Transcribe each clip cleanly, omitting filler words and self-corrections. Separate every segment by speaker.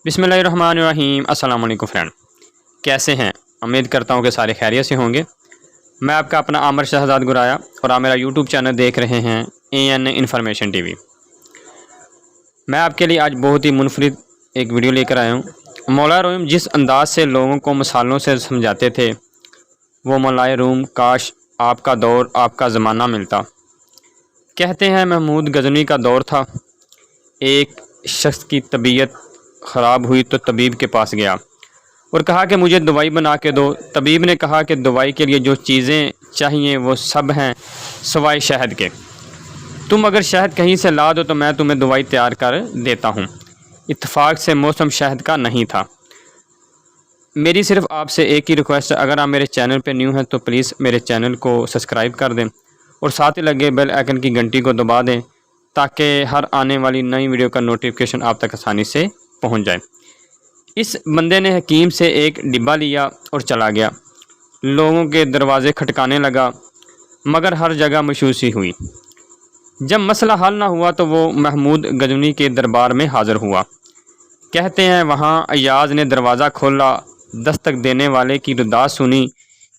Speaker 1: बिस्मिल्लाहिर्रहमानिर्रहीम। अस्सलाम वालेकुम फ्रेंड, कैसे हैं? उम्मीद करता हूँ कि सारे खैरियत से होंगे। मैं आपका अपना आमिर शहजाद गुराया और आप मेरा यूट्यूब चैनल देख रहे हैं AN इन्फॉर्मेशन TV। मैं आपके लिए आज बहुत ही मुनफरिद एक वीडियो लेकर आया हूँ। मौला रूम जिस अंदाज से लोगों को मिसालों से समझाते थे, वो मौलाए रूम काश आपका दौर आपका ज़माना मिलता। कहते हैं महमूद गजनी का दौर था। एक शख्स की तबीयत ख़राब हुई तो तबीब के पास गया और कहा कि मुझे दवाई बना के दो। तबीब ने कहा कि दवाई के लिए जो चीज़ें चाहिए वो सब हैं सिवाय शहद के। तुम अगर शहद कहीं से ला दो तो मैं तुम्हें दवाई तैयार कर देता हूँ। इत्तेफाक से मौसम शहद का नहीं था। मेरी सिर्फ आपसे एक ही रिक्वेस्ट है, अगर आप मेरे चैनल पे न्यू हैं तो प्लीज़ मेरे चैनल को सब्सक्राइब कर दें और साथ ही लगे बेल आइकन की घंटी को दबा दें ताकि हर आने वाली नई वीडियो का नोटिफिकेशन आप तक आसानी से पहुंच जाए। इस बंदे ने हकीम से एक डिब्बा लिया और चला गया। लोगों के दरवाज़े खटकाने लगा मगर हर जगह मायूसी हुई। जब मसला हल ना हुआ तो वो महमूद गजनी के दरबार में हाज़िर हुआ। कहते हैं वहाँ अय्याज़ ने दरवाज़ा खोला। दस्तक देने वाले की रुदास सुनी।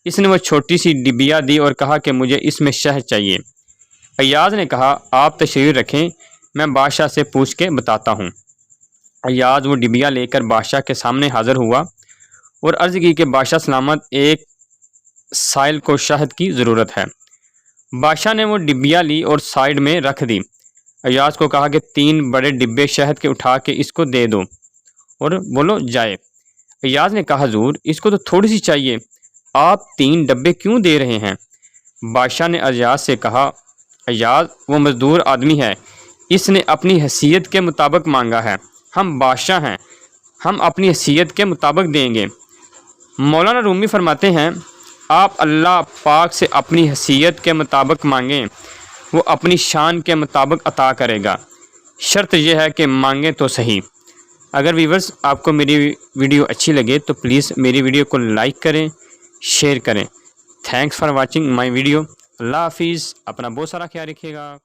Speaker 1: इसने वो छोटी सी डिबिया दी और कहा कि मुझे इसमें शहद चाहिए। अय्याज़ ने कहा आप तशरीफ़ रखें, मैं बादशाह से पूछ के बताता हूँ। अय्याज़ वो डिबिया लेकर बादशाह के सामने हाज़िर हुआ और अर्ज़ की कि बादशाह सलामत, एक साइल को शहद की ज़रूरत है। बादशाह ने वो डिबिया ली और साइड में रख दी। अय्याज़ को कहा कि 3 बड़े डिब्बे शहद के उठा के इसको दे दो और बोलो जाए। अय्याज़ ने कहा हुज़ूर इसको तो थोड़ी सी चाहिए, आप 3 डब्बे क्यों दे रहे हैं? बादशाह ने अय्याज़ से कहा अय्याज़ वो मज़दूर आदमी है, इसने अपनी हैसियत के मुताबिक मांगा है। हम बादशाह हैं, हम अपनी हैसियत के मुताबिक देंगे। मौलाना रूमी फरमाते हैं आप अल्लाह पाक से अपनी हैसियत के मुताबिक मांगें, वो अपनी शान के मुताबिक अता करेगा। शर्त यह है कि मांगें तो सही। अगर व्यूअर्स आपको मेरी वीडियो अच्छी लगे तो प्लीज़ मेरी वीडियो को लाइक करें, शेयर करें। Thanks for watching my video. अल्लाह हाफिज़। अपना बहुत सारा ख्याल रखिएगा।